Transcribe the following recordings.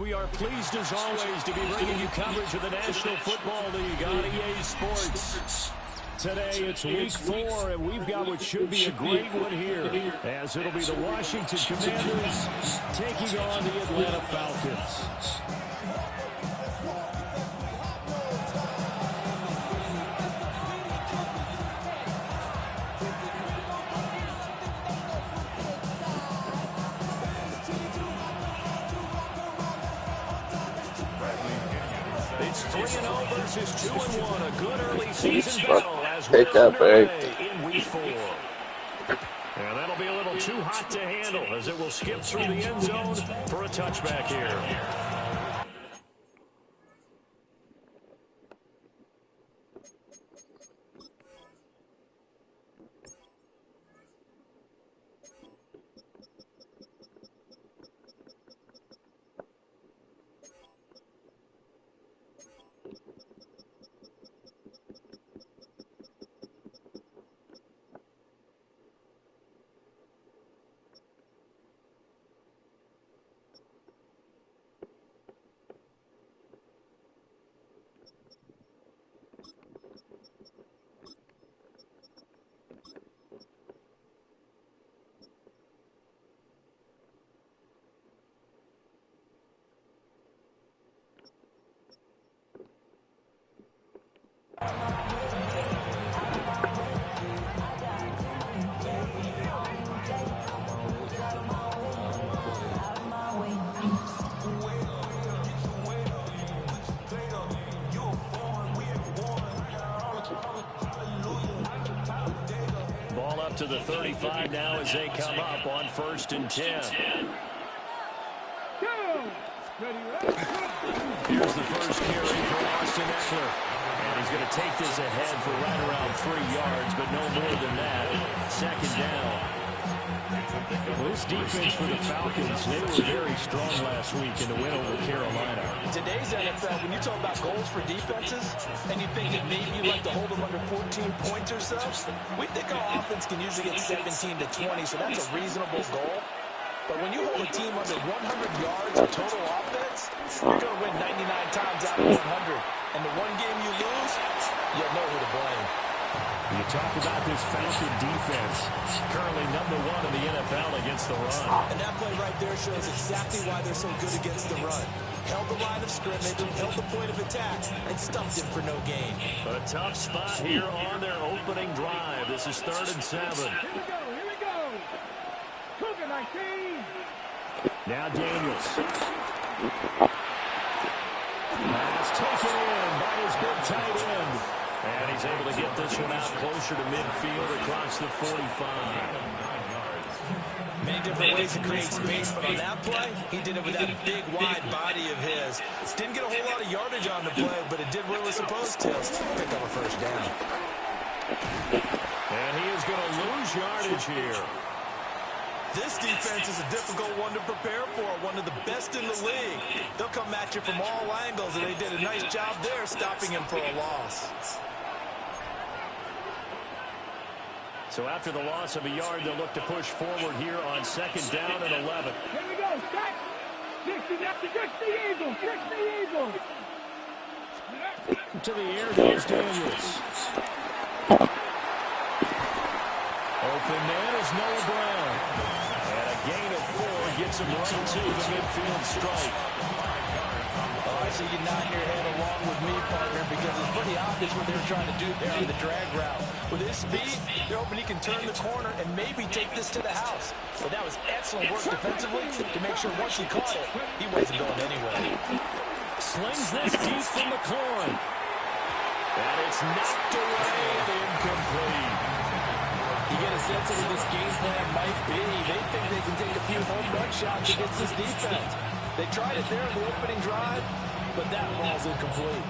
we are pleased as always to be bringing you coverage of the National Football League on EA Sports. Today it's week 4, and we've got what should be a great one here, as it'll be the Washington Commanders taking on the Atlanta Falcons. It's 3-0 versus 2-1. A good early season battle as we're underway in week 4. And that'll be a little too hot to handle as it will skip through the end zone for a touchback here. Ball up to the 35 now as they come up on 1st and 10. Here's the first carry for Austin Eckler. And he's going to take this ahead for right around 3 yards, but no more than that. 2nd down. Well, this defense for the Falcons, they were very strong last week in the win over Carolina. In today's NFL, when you talk about goals for defenses, and you think that maybe you'd like to hold them under 14 points or so, we think our offense can usually get 17 to 20, so that's a reasonable goal. But when you hold a team under 100 yards of total offense, you're going to win 99 times out of 100. And the one game you lose, you'll know who to blame. You talk about this Falcon defense, currently #1 in the NFL against the run. And that play right there shows exactly why they're so good against the run. Held the line of scrimmage, held the point of attack, and stumped him for no gain. A tough spot here on their opening drive. This is 3rd and 7. Here we go. Cougar 19. Now Daniels. Pass taken in by his big tight end. And he's able to get this one out closer to midfield across the 45. Many different ways to create space, but on that play, he did it with that big, wide body of his. Didn't get a whole lot of yardage on the play, but it did what it was supposed to. Pick up a 1st down. And he is going to lose yardage here. This defense is a difficult one to prepare for, one of the best in the league. They'll come at you from all angles, and they did a nice job there stopping him for a loss. So after the loss of a yard, they'll look to push forward here on 2nd down and 11. Here we go. Set. 60 Eagles. 60 Eagles. To the air goes Daniels. Open man is Noah Brown. And a gain of 4 gets him right to the midfield stripe. I see you nodding your head along with me, partner, because it's pretty obvious what they're trying to do there on the drag route. With his speed, they're hoping he can turn the corner and maybe take this to the house. But that was excellent work defensively to make sure once he caught it, he wasn't going anywhere. Slings this deep from the corn. And it's knocked away and incomplete. You get a sense of what this game plan might be. They think they can take a few home run shots against this defense. They tried it there in the opening drive, but that ball's incomplete.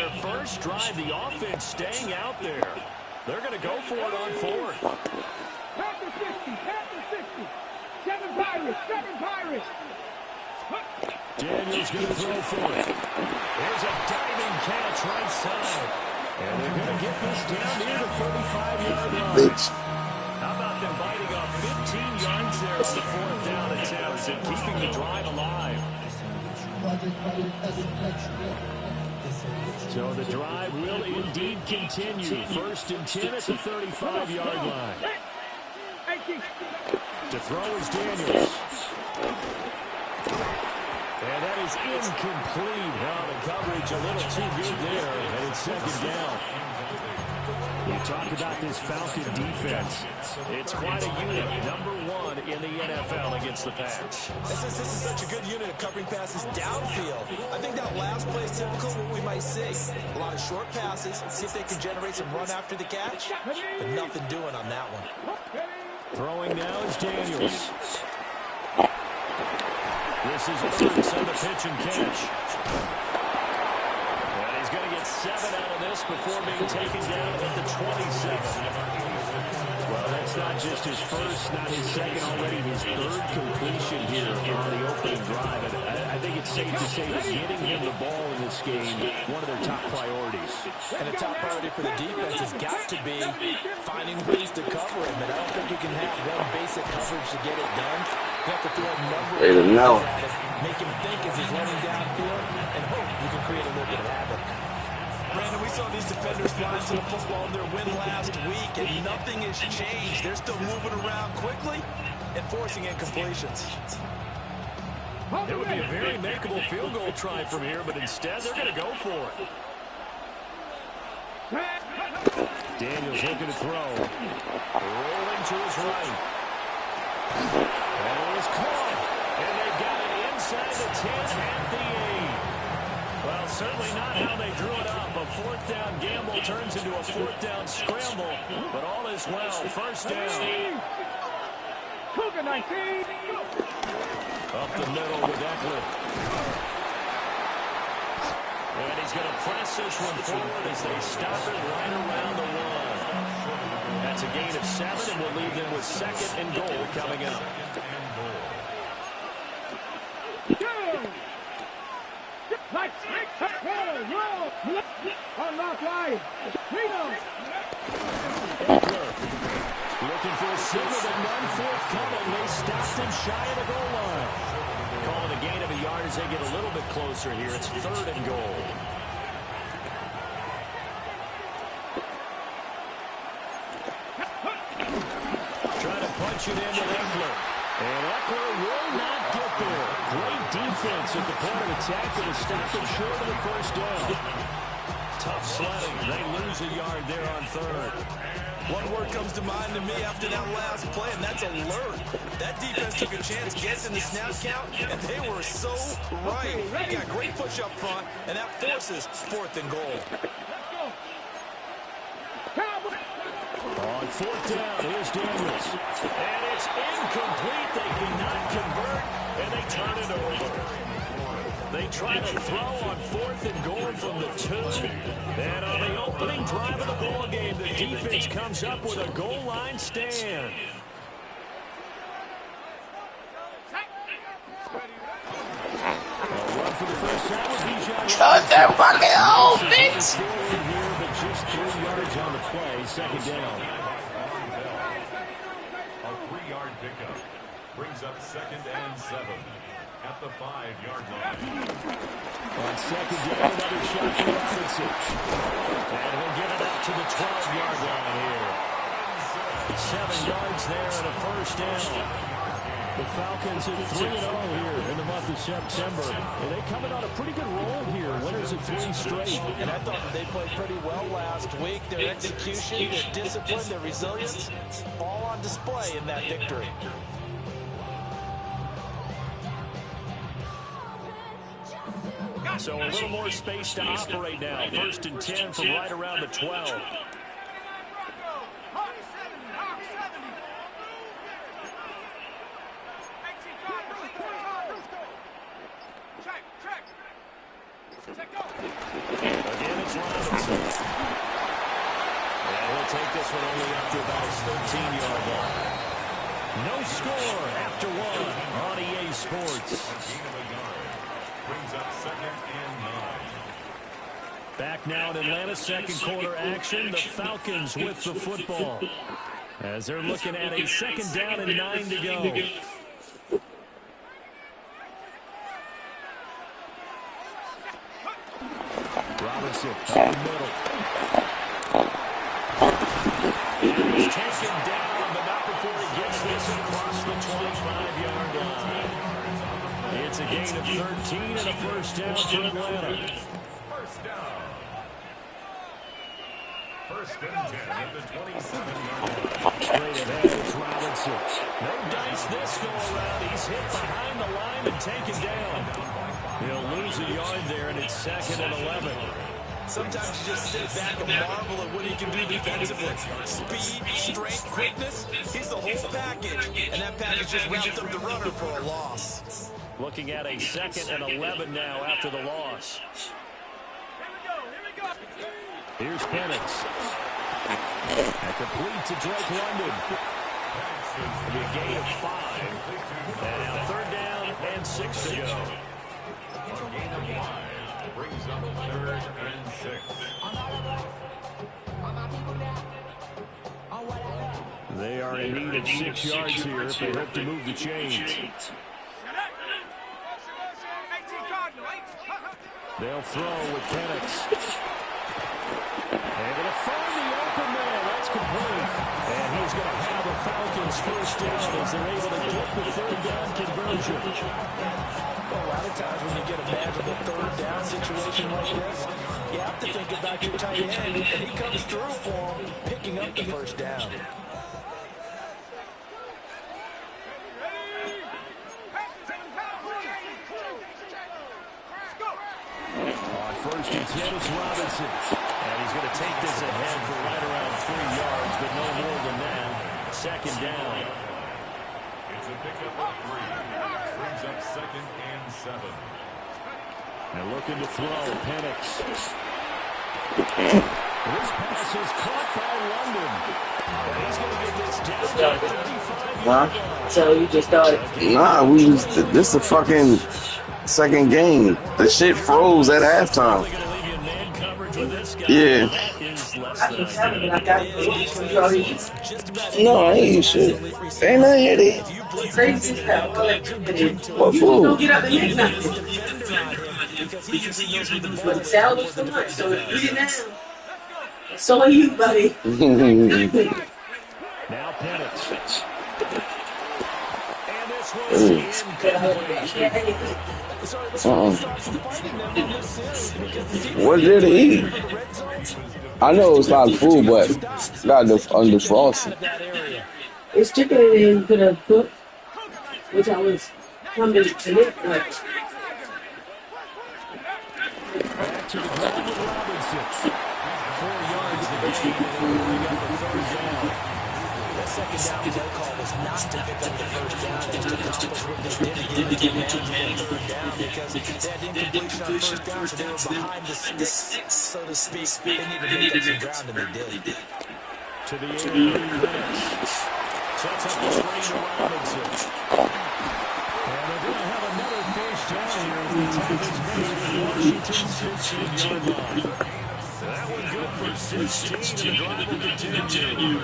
their first drive, the offense staying out there. They're going to go for it on fourth. Panther 60, Panther 60. 7 Pirates, 7 Pirates. Daniels going to throw for it. There's a diving catch right side. And they're going to get this down near the 35-yard line. How about them biting off 15 yards there on the fourth down attempts and keeping the drive alive? So the drive will indeed continue. First and 10 at the 35-yard line. To throw is Daniels. And that is incomplete. Well, the coverage a little too good there, and it's second down. You talk about this Falcon defense. It's quite a unit, number 1 in the NFL against the pass. This is such a good unit of covering passes downfield. I think that last play is typical of what we might see. A lot of short passes, see if they can generate some run after the catch, but nothing doing on that one. Throwing now is Daniels. This is Ertz on the pitch and catch. And he's going to get 7 out of this before being taken down at the 27. Well, that's not just his first, not his second, already his third completion here on the opening drive. And I think it's safe to say that getting him the ball in this game, one of their top priorities. And a top priority for the defense has got to be finding ways to cover him. And I don't think you can have one basic coverage to get it done. You have to throw a number of things at it, make him think as he's running downfield, and hope you can create a little bit of havoc. Brandon, we saw these defenders flying to the football in their win last week, and nothing has changed. They're still moving around quickly and forcing incompletions. It would be a very makeable field goal try from here, but instead they're going to go for it. Daniels looking to throw. Rolling to his right. And it was caught. And they've got it inside the 10 at the 8. Well, certainly not how they drew it up. A fourth down gamble turns into a fourth down scramble. But all is well. First down. Cougar 19. Up the middle with Eckler. And he's going to press this one forward as they stop it right around the 1. That's a gain of 7, and we'll leave them with second and goal coming up. Unlock line. Looking for a single, but none forthcoming. They stopped him shy of the goal line. Calling a gain of a yard as they get a little bit closer here. It's third and goal. Trying to punch it in with Eckler. And Eckler will not get there. Great defense at the point of attack that will stop him short of the first down. Tough sledding. They lose a yard there on third. One word comes to mind to me after that last play, and that's alert. That defense took a chance guessing the snap count, and they were so right. They got great push up front, and that forces fourth and goal. On fourth down, here's Daniels. And it's incomplete. They cannot convert, and they turn it over. They try to throw on fourth and goal from the 2. And on the opening drive of the ball game, the defense comes up with a goal line stand. Run for the first down with Bijan. Shut their fucking hole, bitch! Here, but just 3 yards on the play, second down. A 3-yard pickup brings up second and 7 at the 5-yard line. On second down, another shot for Robinson. And he'll get it up to the 12-yard line here. 7 yards there and a first down. The Falcons at 3-0 here in the month of September. And they coming on a pretty good roll here. Winners of 3 straight. And I thought they played pretty well last week. Their execution, their discipline, their resilience, all on display in that victory. So a little more space to operate now. First and 10 from right around the 12. Again, it's Robinson. And he'll take this one only up to about his 13-yard line. No score after one on EA Sports. Brings up 2nd and 9. Back now in Atlanta, second quarter action. The Falcons with the football as they're looking at a 2nd down and 9 to go. Robinson up the middle. And he's taken down, but not before he gets this across the 25-yard line. It's a gain of 13 and a first down for Atlanta. First down. 1st and 10 at the 27-yard line. Straight ahead, it's Robinson. No dice this go around. He's hit behind the line and taken down. He'll lose a yard there, and it's 2nd and 11. Sometimes you just sit back and marvel at what he can do defensively. Speed, strength, quickness. He's the whole package. And that package just wrapped up the runner for a loss. Looking at a 2nd and 11 now after the loss. Here's Penix. And complete to Drake London. A gain of 5. And now 3rd down and 6 to go. A gain of 5 brings up 3rd and 6. They are in need of 6 yards here if they hope to move the chains. They'll throw with Penix. They're going to find the open man. That's complete. And he's going to have the Falcons first down as they're able to get the 3rd down conversion. A lot of times when you get a magical 3rd down situation like this, you have to think about your tight end, and he comes through for him, picking up the first down. On 1st and 10, it's Robinson. And he's going to take this ahead for right around 3 yards, but no more than that. 2nd down. It's a pickup of 3. Brings up 2nd and 7. And looking to throw, Penix. This pass is caught by London. And he's going to get this down to 35. So you just started. Nah, this is a fucking 2nd game. The shit froze at halftime. Yeah. No, I ain't shit. Ain't nothing here, dude. Crazy stuff. What food? Don't get up and make nothing. But the salad was so much, so eat it now. So are you, buddy. Now Penix. And this was incomplete. What did he eat? I know it's not food, but got the frosting. It's chicken in there you could have cooked, which I was coming to it, but Back to the ground with Robinson. 4 yards the game, and we got the 3rd down. That 2nd down play call was not to pick up the first down, just to accomplish what they did again to get manageable 3rd down, because they had incompletion on first down, so they were behind the sticks, so to speak. They needed to make up some ground, and they did. To the air, Penix. Sets up the screen to Robinson. And they're going to have another first down here as the time is made at Washington's 15-yard line. That one good for 16, and the drive will continue.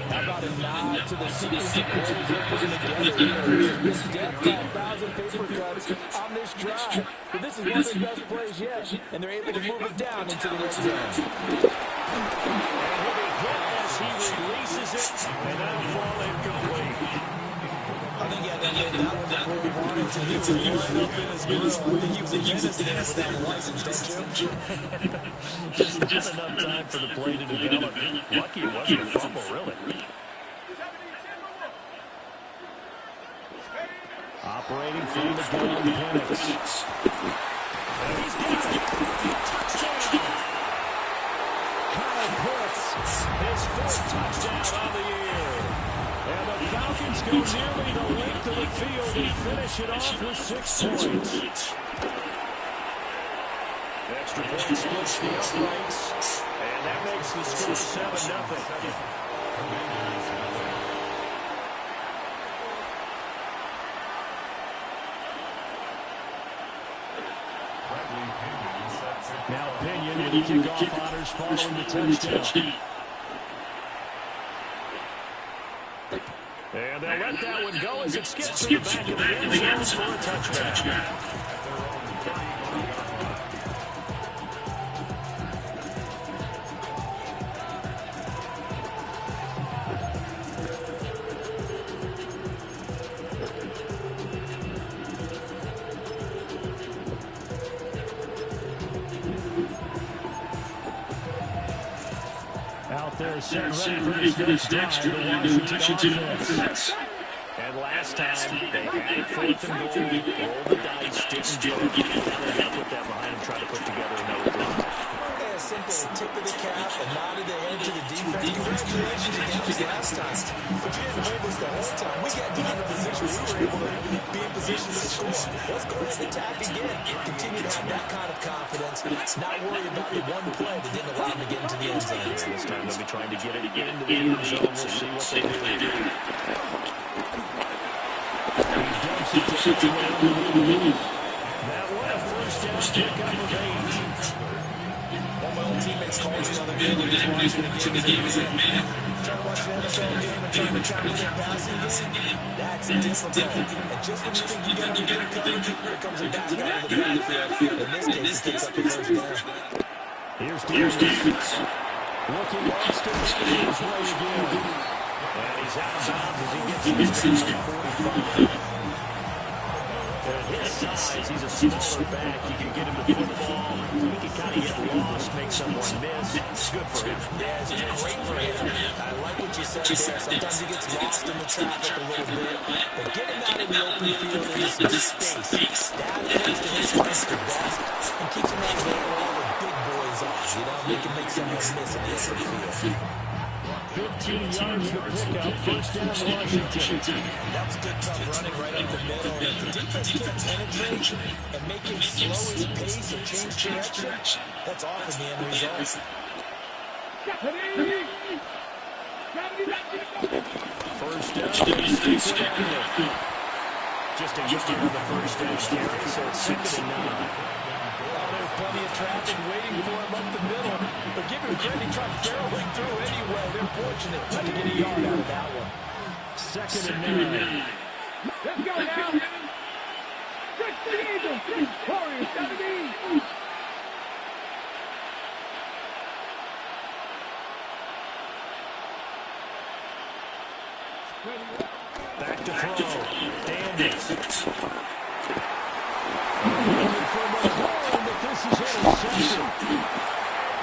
How about a nod to the sequence of plays they're putting together here? This is death by 1,000 paper cuts on this drive. But this is one of their best plays yet, and they're able to move it down into the red zone. And he'll be hit as he releases it, and that'll fall incomplete. I think he had that made that one before he wanted to. He was right up in his groove. I think he was a menace there without a license, don't you? Just not enough time for the play to develop. Lucky it wasn't a fumble, really. Operating from the gun, Penix. And he's got it. Touchdown. Kyle Pitts, his 4th touchdown on the year. And the Falcons go nearly the length of the field and finish it off with 6 points. If extra point splits the uprights. And that makes the score 7-0. Now Pinion with the kickoff honors following the touchdown. And they'll let that one go as it skips to the back of the end zone for a touchback. Out there, set ready for this next drive, the Washington offense. And last time, they had it 4th and goal, rolled the dice, didn't do it. Now they're going to put that behind and try to put together another drive. A simple tip of the cap, a nod of the head to the defense. Congratulations, you got us last time. But you didn't hold us the whole time. We got down in position. We were able to be in position to score. Let's go ahead and attack again. Continue to have that kind of confidence. Not worry about the one play that didn't allow them to get into the end zone. This time they'll be trying to get it into the end zone. We'll see what they do. That was a first down pickup of 8. One of my old teammates called me the other day when he was watching the game as a man. Trying to watch an NFL game and trying to tackle their passing game, that's difficult. And just when you think you got everything covered, here comes a back out of the backfield. In this case, he picks up the first down. Here's Davis. Looking lost to his way again. And he's out of bounds as he gets to the 45. His size, he's a smaller back. You can get him the football. He can kind of get lost, make someone miss. It's good for him. Yeah, it's great for him. I like what you said there. Sometimes he gets lost in the traffic a little bit. But get him out in the open field in this space. That plays to his strengths the best and keeps him out of there where all the big boys are. You know, they can make someone miss in the open field. 15 yards for pickup. First down, Washington. That was good tough running right up the middle. And if the defense can't penetrate and make him slow his pace or change direction, that's often the end result. First down. Just a yard on the first down carry, so it's 2nd and 9. There's plenty of traffic waiting for him up the middle. But give him credit, he tried barreling through anyway. They're fortunate not to get a yard out of that one. 2nd and 9. Let's go now. Touch the Eagles. Warriors, 17. Back to throw. Daniels. But this is intercepted.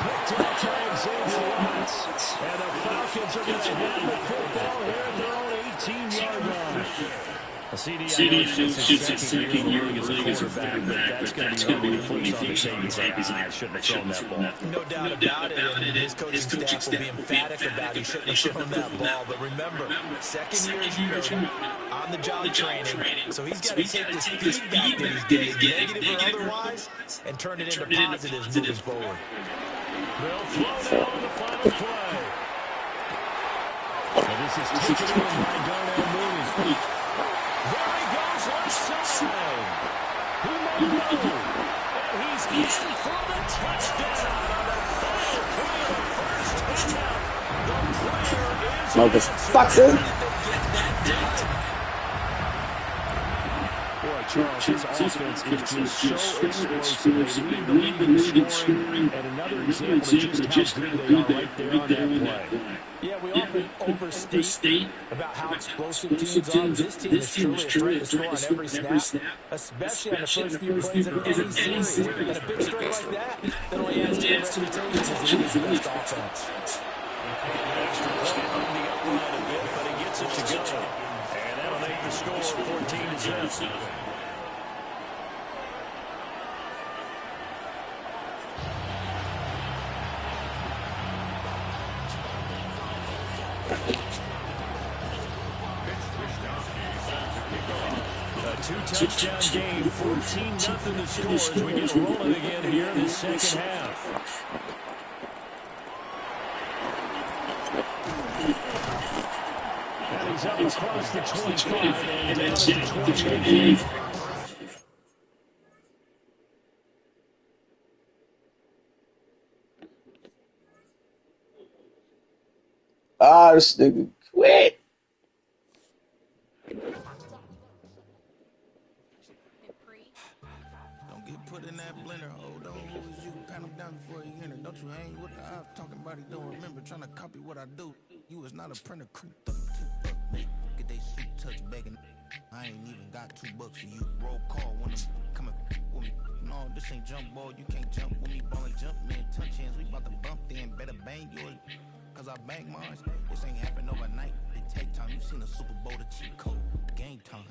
Picked up by Xavier Watts. And the Falcons are going to have the football here at their own 18-yard line. CD, I know it's just his second year as a quarterback, but that's going to be hard when he flips on the tape. He's like, I shouldn't have thrown that ball. No doubt about it, and his coaching staff will be emphatic about he shouldn't have thrown that ball. But remember, second year as you know, on-the-job training, so he's got to take this feedback that he's getting, negative or otherwise, and turn it into positives moving forward. They'll throw it on the final play. And this is taken in by Darnell Mooney. There he goes left side. He may go. And he's in for the touchdown on the final play of the first touchdown. The player is Motherfucker. Boy, Charles, his offense is just so explosive. They lead the league in scoring. And another example of just how good they are right there on that play. Yeah, we often overstate about how explosive teams are. This team is truly a threat to score on every snap, especially on the first few plays of any series. And a big strike like that only adds to your reputation as the league's best offense. Extra point on the upright a bit, but he gets it to go. And that'll make the score 14-0. two-touchdown game, 14-0 the score as we get rolling again here in the second half. And he's up across the 25 and down to the 28. Ah, this nigga quit. Don't get put in that blender. Hold on, who is you? Pat him down before you enter. Don't you hang with the eyes talking about he don't remember. Trying to copy what I do. You is not a printer. Cooped up, too up, man. Get they suit touch begging. I ain't even got $2 for you. Roll call when I'm coming with me. No, this ain't jump ball. You can't jump with me. Ball and jump, man. Touch hands. We about to bump then. Better bang yours. Cause I bang mine. This ain't happen overnight. It take time. You seen the Super Bowl, the cheat code. Game time.